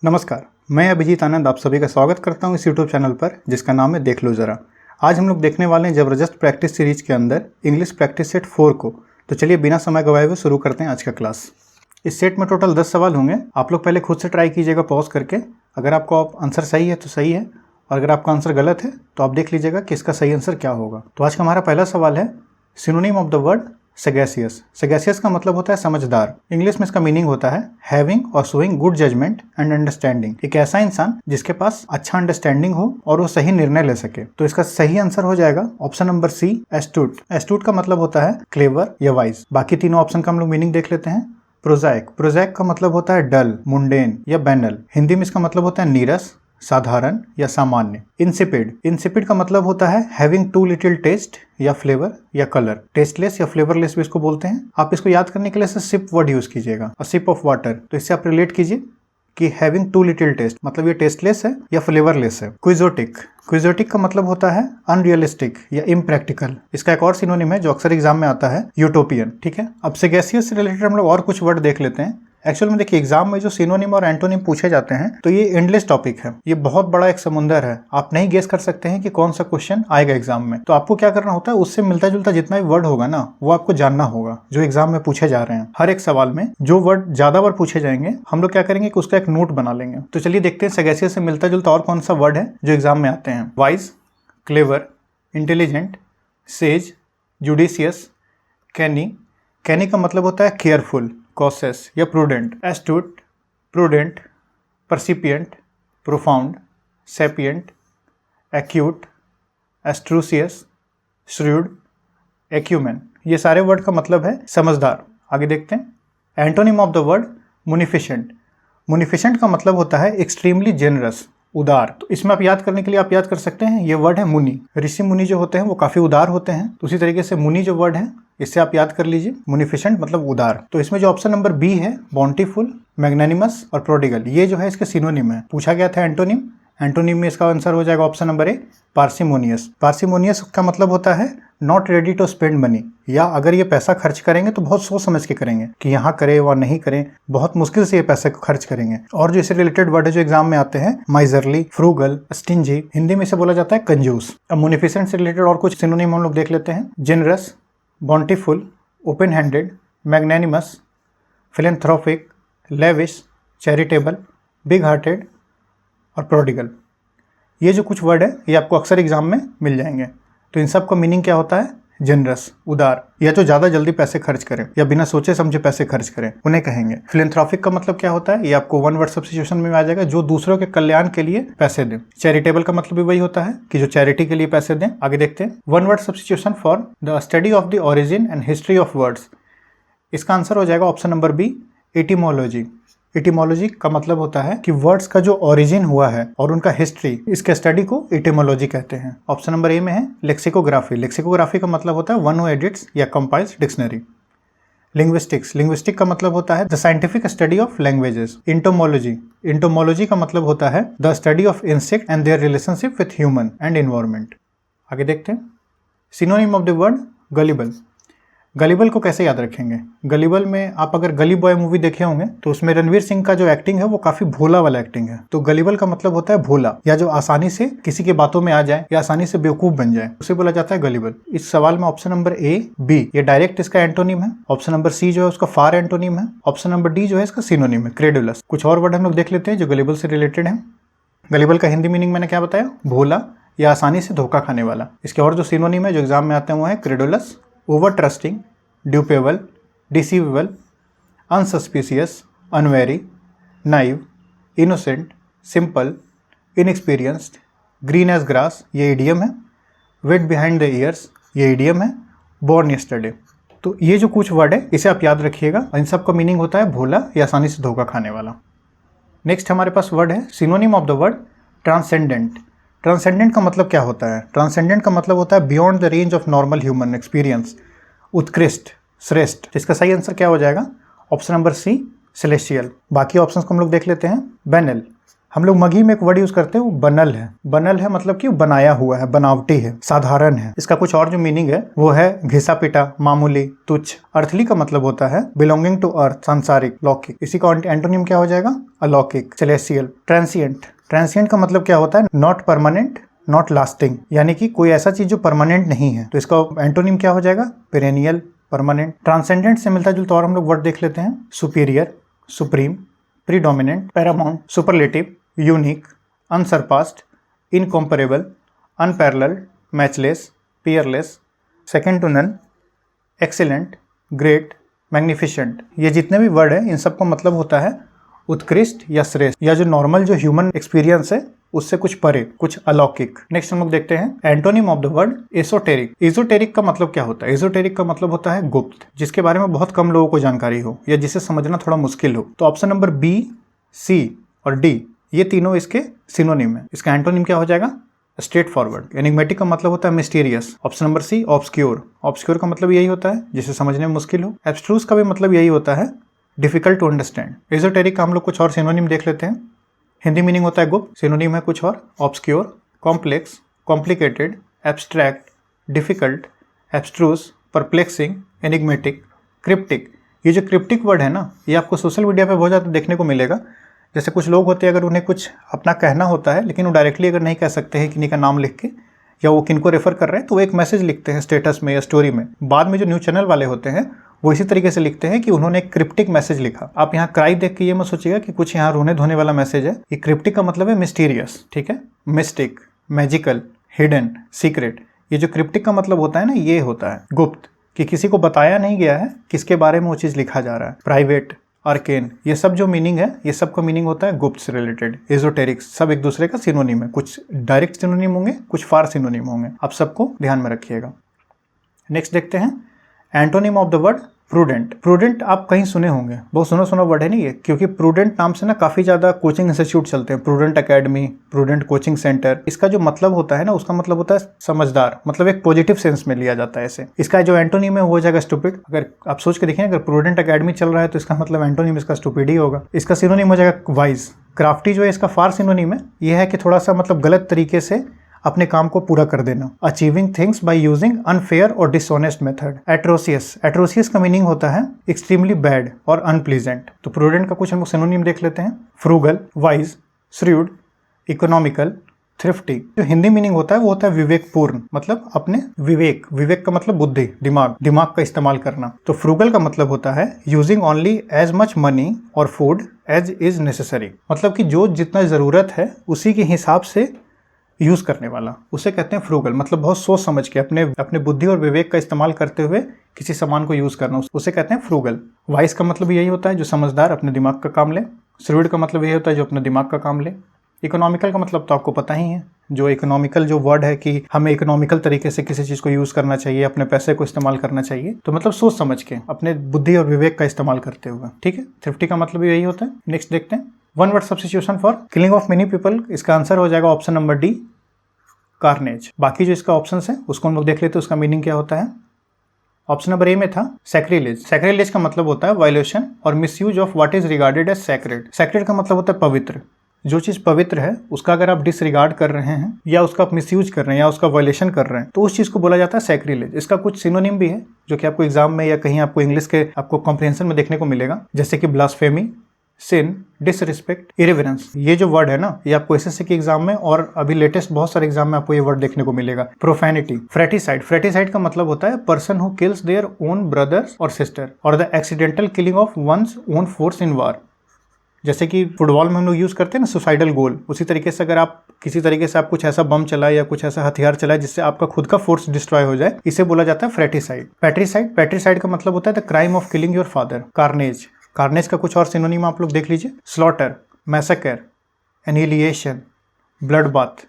नमस्कार, मैं अभिजीत आनंद आप सभी का स्वागत करता हूं इस यूट्यूब चैनल पर जिसका नाम है देख लो ज़रा। आज हम लोग देखने वाले हैं ज़बरदस्त प्रैक्टिस सीरीज के अंदर इंग्लिश प्रैक्टिस सेट 4 को। तो चलिए बिना समय गवाए हुए शुरू करते हैं आज का क्लास। इस सेट में टोटल 10 सवाल होंगे। आप लोग पहले खुद से ट्राई कीजिएगा पॉज करके। अगर आपका आंसर सही है तो सही है, और अगर आपका आंसर गलत है तो आप देख लीजिएगा कि इसका सही आंसर क्या होगा। तो आज का हमारा पहला सवाल है सिनोनिम ऑफ द वर्ड सगैसियस। सगैसियस का मतलब होता है समझदार। इंग्लिश में इसका मीनिंग होता है हैविंग और showing good judgement and understanding. एक ऐसा इंसान जिसके पास अच्छा अंडरस्टैंडिंग हो और वो सही निर्णय ले सके। तो इसका सही आंसर हो जाएगा ऑप्शन नंबर सी, एस्टूट। एस्टूट का मतलब होता है क्लेवर या वाइज। बाकी तीनों ऑप्शन का हम लोग मीनिंग देख लेते हैं। प्रोजाइक, प्रोजाइक का मतलब होता है डल, मुंडेन या बैनल। हिंदी में इसका मतलब होता है नीरस, साधारण या सामान्य। इंसिपिड, इंसिपिड का मतलब होता है हैविंग टू लिटिल टेस्ट या फ्लेवर या कलर। टेस्टलेस या फ्लेवरलेस भी इसको बोलते हैं। आप इसको याद करने के लिए सिप वर्ड यूज कीजिएगा, अ सिप ऑफ वाटर। तो इससे आप रिलेट कीजिए कि हैविंग टू लिटिल टेस्ट मतलब ये टेस्टलेस है या फ्लेवरलेस है। क्विजोटिक, क्विजोटिक का मतलब होता है अनरियलिस्टिक या इम्प्रैक्टिकल। इसका एक और सिनोनिम है जो अक्सर एग्जाम में आता है, यूटोपियन। ठीक है, अब सगैसियस से रिलेटेड हम लोग और कुछ वर्ड देख लेते हैं। एक्चुअल में देखिए एग्जाम में जो सिनोनिम और एंटोनिम पूछे जाते हैं तो ये एंडलेस टॉपिक है। ये बहुत बड़ा एक समुंदर है। आप नहीं गेस कर सकते हैं कि कौन सा क्वेश्चन आएगा एग्जाम में। तो आपको क्या करना होता है, उससे मिलता जुलता जितना भी वर्ड होगा ना वो आपको जानना होगा जो एग्जाम में पूछे जा रहे हैं। हर एक सवाल में जो वर्ड ज्यादा बार पूछे जाएंगे हम लोग क्या करेंगे कि उसका एक नोट बना लेंगे। तो चलिए देखते हैं सगैसियस से मिलता जुलता और कौन सा वर्ड है जो एग्जाम में आते हैं। Wise, clever, intelligent, sage, judicious, canny. Canny का मतलब होता है केयरफुल, कॉशियस या prudent. Astute, prudent, percipient, profound, sapient, acute, astucious, shrewd, acumen. ये सारे वर्ड का मतलब है समझदार। आगे देखते हैं एंटोनिम ऑफ द वर्ड मुनिफिशेंट। मुनिफिशेंट का मतलब होता है एक्सट्रीमली जेनरस, उदार। तो इसमें आप याद करने के लिए आप याद कर सकते हैं ये वर्ड है मुनि। ऋषि मुनि जो होते हैं वो काफी उदार होते हैं। तो उसी तरीके से मुनि जो वर्ड है इससे आप याद कर लीजिए मुनिफिशेंट मतलब उदार। तो इसमें जो ऑप्शन नंबर बी है बॉन्टीफुल, मैग्नानिमस और प्रोडिगल, ये जो है इसके सिनोनिम है। पूछा गया था एंटोनिम, एंटोनिम में इसका आंसर हो जाएगा option number A, parsimonious. Parsimonious का मतलब होता है not ready to spend money, या अगर ये पैसा खर्च करेंगे तो बहुत सोच समझ के करेंगे कि यहाँ करें व नहीं करें, बहुत मुश्किल से ये पैसे को खर्च करेंगे। और जो इससे रिलेटेड वर्ड है जो एग्जाम में आते हैं माइजरली, फ्रूगल, स्टिंजी। हिंदी में इसे बोला जाता है कंजूस। अब मुनिफिसेंट से रिलेटेड और कुछ सिनोनिम हम लोग देख लेते हैं। Generous, bountiful, open handed, magnanimous, philanthropic, lavish, charitable, big hearted और प्रोडिगल। ये जो कुछ वर्ड है ये आपको अक्सर एग्जाम में मिल जाएंगे। तो इन सब का मीनिंग क्या होता है, जनरस, उदार, या जो ज़्यादा जल्दी पैसे खर्च करें या बिना सोचे समझे पैसे खर्च करें उन्हें कहेंगे। फिलेंथ्रोपिक का मतलब क्या होता है, ये आपको वन वर्ड सब्स्टिट्यूशन में आ जाएगा, जो दूसरों के कल्याण के लिए पैसे दें। चैरिटेबल का मतलब भी वही होता है कि जो चैरिटी के लिए पैसे दें। आगे देखते हैं one word substitution for the study of the origin and history of words. इसका आंसर हो जाएगा option number B, etymology. Etymology का मतलब होता है कि वर्ड्स का जो ओरिजिन हुआ है और उनका हिस्ट्री, इसके स्टडी को एटिमोलॉजी कहते हैं। ऑप्शन नंबर ए में है लेक्सिकोग्राफी। लेक्सिकोग्राफी का मतलब होता है वन हु एडिट्स या कंपाइल्स डिक्शनरी। लिंग्विस्टिक्स, लिंग्विस्टिक का मतलब होता है the scientific study of languages. Entomology, entomology का मतलब होता है the study of insect and their relationship with human and environment. आगे देखते हैं synonym of the word gullible. Gullible को कैसे याद रखेंगे, गलिबल में आप अगर गली बॉय मूवी देखे होंगे तो उसमें रणवीर सिंह का जो एक्टिंग है वो काफी भोला वाला एक्टिंग है। तो गलिबल का मतलब होता है भोला, या जो आसानी से किसी के बातों में आ जाए या आसानी से बेवकूफ बन जाए, उसे बोला जाता है गलिबल। इस सवाल में ऑप्शन नंबर ए, बी ये डायरेक्ट इसका एंटोनिम है। ऑप्शन नंबर सी जो है उसका फार एंटोनिम है। ऑप्शन नंबर डी जो है इसका सिनोनिम है, क्रेडुलस। कुछ और वर्ड हम लोग देख लेते हैं जो गलिबल से रिलेटेड है। गलिबल का हिंदी मीनिंग मैंने क्या बताया, भोला या आसानी से धोखा खाने वाला। इसके और जो सिनोनिम है जो एग्जाम में आते हैं वो है credulous, over trusting, dupable, deceivable, unsuspicious, unwary, naive, innocent, simple, inexperienced, green as grass, ये इडियम है। वेट बिहाइंड द ईयर्स, ये इडियम है। Born yesterday. तो ये जो कुछ वर्ड है इसे आप याद रखिएगा। इन सब का मीनिंग होता है भोला या आसानी से धोखा खाने वाला। नेक्स्ट हमारे पास वर्ड है synonym of the word transcendent. Transcendent का मतलब क्या होता है, ट्रांसेंडेंट का मतलब होता है beyond the range of normal human experience, उत्कृष्ट, श्रेष्ठ। इसका सही आंसर क्या हो जाएगा, ऑप्शन नंबर सी, सेलेस्टियल। बाकी ऑप्शंस को हम लोग देख लेते हैं। बैनल, हम लोग मगही में एक वर्ड यूज करते हैं, वो बनल है। बनल है मतलब कि बनाया हुआ है, बनावटी है, साधारण है। इसका कुछ और जो मीनिंग है वो है घिसा पिटा, मामूली, तुच्छ। अर्थली का मतलब होता है बिलोंगिंग टू अर्थ, सांसारिक, लौकिक। इसी का एंटोनिम क्या हो जाएगा? अलौकिक, सेलेस्टियल। ट्रांसिएंट, ट्रांसिएंट का मतलब क्या होता है? नॉट परमानेंट, नॉट लास्टिंग, यानी कि कोई ऐसा चीज जो परमानेंट नहीं है। तो इसका एंटोनिम क्या हो जाएगा? Perennial, permanent. ट्रांसेंडेंट से मिलता जुलता और हम लोग वर्ड देख लेते हैं। Superior, supreme, predominant, paramount, superlative, unique, unsurpassed, incomparable, unparalleled, matchless, peerless, second to none, excellent, great, magnificent. ये जितने भी वर्ड है इन सबका मतलब होता है उत्कृष्ट या श्रेष्ठ, या जो नॉर्मल जो ह्यूमन एक्सपीरियंस है उससे कुछ परे, कुछ अलौकिक। नेक्स्ट हम लोग देखते हैं antonym of the word esoteric. Esoteric का मतलब क्या होता है? एजोटेरिक का मतलब होता है गुप्त, जिसके बारे में बहुत कम लोगों को जानकारी हो या जिसे समझना थोड़ा मुश्किल हो। तो ऑप्शन नंबर बी, सी और डी, ये तीनों इसके सिनोनिम है। इसका एंटोनिम क्या हो जाएगा? Straight forward. एनिग्मेटिक का मतलब होता है mysterious. Option number C, obscure. Obscure का मतलब यही होता है जिसे समझने में मुश्किल हो। एब्स्ट्रूस का भी मतलब यही होता है, डिफिकल्ट टू अंडरस्टैंड। एजोटेरिक का हम लोग कुछ और सिनोनिम देख लेते हैं। हिंदी मीनिंग होता है गुप्त, सिनोनिम है कुछ और, obscure, complex, complicated, abstract, difficult, abstruse, perplexing, enigmatic, cryptic. ये जो क्रिप्टिक वर्ड है ना, ये आपको सोशल मीडिया पे बहुत ज़्यादा देखने को मिलेगा। जैसे कुछ लोग होते हैं, अगर उन्हें कुछ अपना कहना होता है लेकिन वो डायरेक्टली अगर नहीं कह सकते हैं किन्हीं का नाम लिख के, या वो किनको रेफर कर रहे हैं, तो वो एक मैसेज लिखते हैं स्टेटस में या स्टोरी में। बाद में जो न्यूज़ चैनल वाले होते हैं वो इसी तरीके से लिखते हैं कि उन्होंने एक क्रिप्टिक मैसेज लिखा। आप यहाँ क्राई देख के ये मत सोचिएगा कि कुछ यहाँ रोने धोने वाला मैसेज है। ये क्रिप्टिक का मतलब है मिस्टीरियस, ठीक है, मिस्टिक, मैजिकल, हिडन, सीक्रेट। ये जो क्रिप्टिक का मतलब होता है ना, ये होता है गुप्त, कि किसी को बताया नहीं गया है किसके बारे में वो चीज़ लिखा जा रहा है। प्राइवेट, आर्केन, ये सब जो मीनिंग है, ये सब का मीनिंग होता है गुप्त से रिलेटेड। एजोटेरिक सब एक दूसरे का सिनोनिम है, कुछ डायरेक्ट सिनोनिम होंगे, कुछ फार सिनोनिम होंगे। आप सबको ध्यान में रखिएगा। नेक्स्ट देखते हैं antonym of the word prudent. Prudent आप कहीं सुने होंगे, बहुत सुना वर्ड है नहीं ये, क्योंकि प्रूडेंट नाम से ना काफ़ी ज़्यादा कोचिंग इंस्टीट्यूट चलते हैं। Prudent academy, prudent coaching centre. इसका जो मतलब होता है ना, उसका मतलब होता है समझदार, मतलब एक पॉजिटिव सेंस में लिया जाता है इसे। इसका जो एंटोनिम है वो हो जाएगा स्टूपिड। अगर आप सोच के देखिए, अगर प्रूडेंट एकेडमी चल रहा है तो इसका मतलब एंटोनिम इसका स्टूपिड ही होगा। इसका सिनोनिम हो जाएगा वाइज। क्राफ्टी जो है इसका फार सिनोनिम है, ये है कि थोड़ा सा मतलब गलत तरीके से अपने काम को पूरा कर देना। Achieving things by using unfair और डिसऑनेस्ट मेथड। एट्रोसियस, एट्रोसियस का मीनिंग होता है एक्सट्रीमली बैड और अनप्लीजेंट। तो प्रूडेंट का कुछ हम लोग सिनोनिम देख लेते हैं। Frugal, wise, shrewd, economical, thrifty. जो हिंदी मीनिंग होता है वो होता है विवेकपूर्ण, मतलब अपने विवेक। विवेक का मतलब बुद्धि, दिमाग, दिमाग का इस्तेमाल करना। तो फ्रूगल का मतलब होता है using only as much money और फूड एज इज नेसेसरी, मतलब कि जो जितना जरूरत है उसी के हिसाब से यूज करने वाला, उसे कहते हैं फ्रूगल। मतलब बहुत सोच समझ के अपने बुद्धि और विवेक का इस्तेमाल करते हुए किसी सामान को यूज करना, उसे कहते हैं फ्रूगल। वाइस का मतलब यही होता है जो समझदार, अपने दिमाग का काम ले। श्रूड का मतलब यही होता है जो अपने दिमाग का काम ले। इकोनॉमिकल का मतलब तो आपको पता ही है, जो इकोनॉमिकल जो वर्ड है कि हमें इकोनॉमिकल तरीके से किसी चीज को यूज करना चाहिए, अपने पैसे को इस्तेमाल करना चाहिए, तो मतलब सोच समझ के अपने बुद्धि और विवेक का इस्तेमाल करते हुए, ठीक है। थ्रिफ्टी का मतलब यही होता है। नेक्स्ट देखते हैं one word substitution for killing of many people. इसका आंसर हो जाएगा ऑप्शन नंबर डी, कार्नेज। बाकी जो इसका ऑप्शन है उसको हम लोग देख लेते हैं, उसका मीनिंग क्या होता है। ऑप्शन नंबर ए में था सैक्रिलेज। सैक्रिलेज का मतलब होता है वायलेशन और misuse of what is regarded as sacred. Sacred का मतलब होता है पवित्र। जो चीज पवित्र है उसका अगर आप डिसरिगार्ड कर रहे हैं या उसका आप मिसयूज कर रहे हैं या उसका वायलेशन कर रहे हैं तो उस चीज को बोला जाता है सैक्रिलेज। इसका कुछ सिनोनिम भी है जो कि आपको एग्जाम में या कहीं आपको इंग्लिश के आपको कॉम्प्रिहेंशन में देखने को मिलेगा, जैसे कि ब्लास्फेमी, सिन, डिसरिस्पेक्ट, इरेवरेंस। ये जो वर्ड है ना, ये आपको एसएससी के एग्जाम में और अभी लेटेस्ट बहुत सारे एग्जाम में आपको ये वर्ड देखने को मिलेगा। प्रोफैनिटी। फ्रेटिसाइड। फ्रेटिसाइड का मतलब होता है person who kills their own brothers और सिस्टर और the accidental killing of one's own force in war. जैसे कि फुटबॉल में हम लोग यूज करते हैं ना सुसाइडल गोल, उसी तरीके से अगर आप किसी तरीके से आप कुछ ऐसा बम चलाए या कुछ ऐसा हथियार चलाए जिससे आपका खुद का फोर्स डिस्ट्रॉय हो जाए, इसे बोला जाता है फ्रेटिसाइड। पैट्रिसाइड। पैट्रिसाइड का मतलब होता है the crime of killing your father. Carnage. Carnage का कुछ और सिनोनिम आप लोग देख लीजिए। Slaughter, massacre, annihilation, blood bath,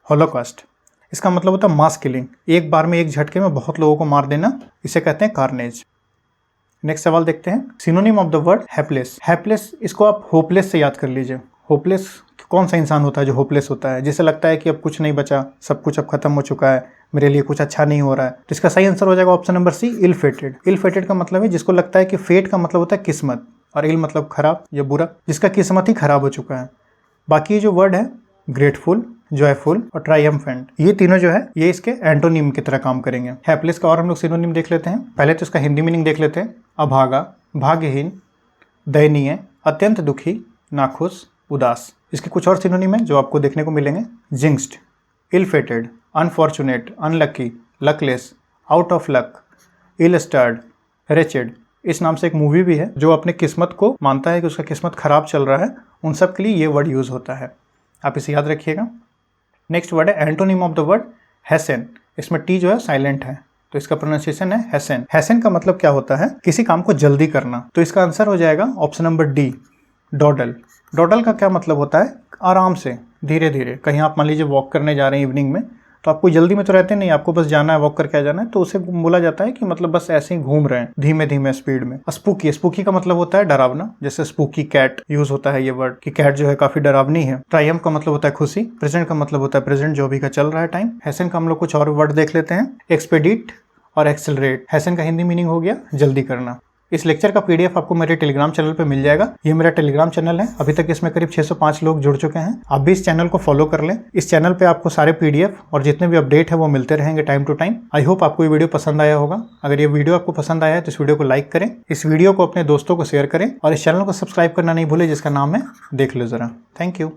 holocaust. इसका मतलब होता है मास किलिंग, एक बार में एक झटके में बहुत लोगों को मार देना, इसे कहते हैं कार्नेज। नेक्स्ट सवाल देखते हैं synonym of the word hapless. Hapless, इसको आप होपलेस से याद कर लीजिए। होपलेस कौन सा इंसान होता है जो होपलेस होता है, जिसे लगता है कि अब कुछ नहीं बचा, सब कुछ अब खत्म हो चुका है, मेरे लिए कुछ अच्छा नहीं हो रहा है। तो इसका सही आंसर हो जाएगा ऑप्शन नंबर सी, इल फेटेड। इल फेटेड का मतलब है जिसको लगता है कि फेट का मतलब होता है किस्मत और इल मतलब खराब या बुरा, जिसका किस्मत ही खराब हो चुका है। बाकी जो वर्ड है ग्रेटफुल, जॉयफुल और ट्रायम्फेंट, ये तीनों जो है ये इसके एंटोनिम की तरह काम करेंगे। हैप्पीलेस का और हम लोग सिनोनिम देख लेते हैं। पहले तो इसका हिंदी मीनिंग देख लेते हैं। अभागा, भाग्यहीन, दयनीय, अत्यंत दुखी, नाखुश, उदास। इसके कुछ और सिनोनिम है जो आपको देखने को मिलेंगे। Jinxed, ill fated, unfortunate, unlucky, luckless, out of luck, ill starred, wretched. इस नाम से एक मूवी भी है जो अपने किस्मत को मानता है कि उसका किस्मत खराब चल रहा है, उन सब के लिए ये वर्ड यूज होता है, आप इसे याद रखिएगा। नेक्स्ट वर्ड है एंटोनिम ऑफ द वर्ड हैसेन। इसमें टी जो है साइलेंट है तो इसका प्रोनाउंसिएशन है हैसेन। हैसेन का मतलब क्या होता है? किसी काम को जल्दी करना। तो इसका आंसर हो जाएगा ऑप्शन नंबर डी, डॉडल। डॉडल का क्या मतलब होता है? आराम से, धीरे धीरे। कहीं आप मान लीजिए वॉक करने जा रहे हैं इवनिंग में, तो आपको जल्दी में तो रहते नहीं, आपको बस जाना है, वॉक करके आ जाना है, तो उसे बोला जाता है कि मतलब बस ऐसे ही घूम रहे हैं धीमे धीमे स्पीड में। स्पूकी, स्पूकी का मतलब होता है डरावना, जैसे स्पूकी कैट यूज होता है ये वर्ड कि कैट जो है काफी डरावनी है। ट्रायम्फ का मतलब होता है खुशी। प्रेजेंट का मतलब होता है प्रेजेंट, जो अभी का चल रहा है टाइम। हैसन का हम लोग कुछ और वर्ड देख लेते हैं। एक्सपेडिट और एक्सेलरेट। हैसन का हिंदी मीनिंग हो गया जल्दी करना। इस लेक्चर का पीडीएफ आपको मेरे टेलीग्राम चैनल पे मिल जाएगा। ये मेरा टेलीग्राम चैनल है, अभी तक इसमें करीब 605 लोग जुड़ चुके हैं। आप भी इस चैनल को फॉलो कर लें। इस चैनल पे आपको सारे पीडीएफ और जितने भी अपडेट है वो मिलते रहेंगे time to time. I hope आपको ये वीडियो पसंद आया होगा। अगर ये वीडियो आपको पसंद आया है तो इस वीडियो को लाइक करें, इस वीडियो को अपने दोस्तों को शेयर करें और इस चैनल को सब्सक्राइब करना नहीं भूलें जिसका नाम है देख लो जरा। Thank you.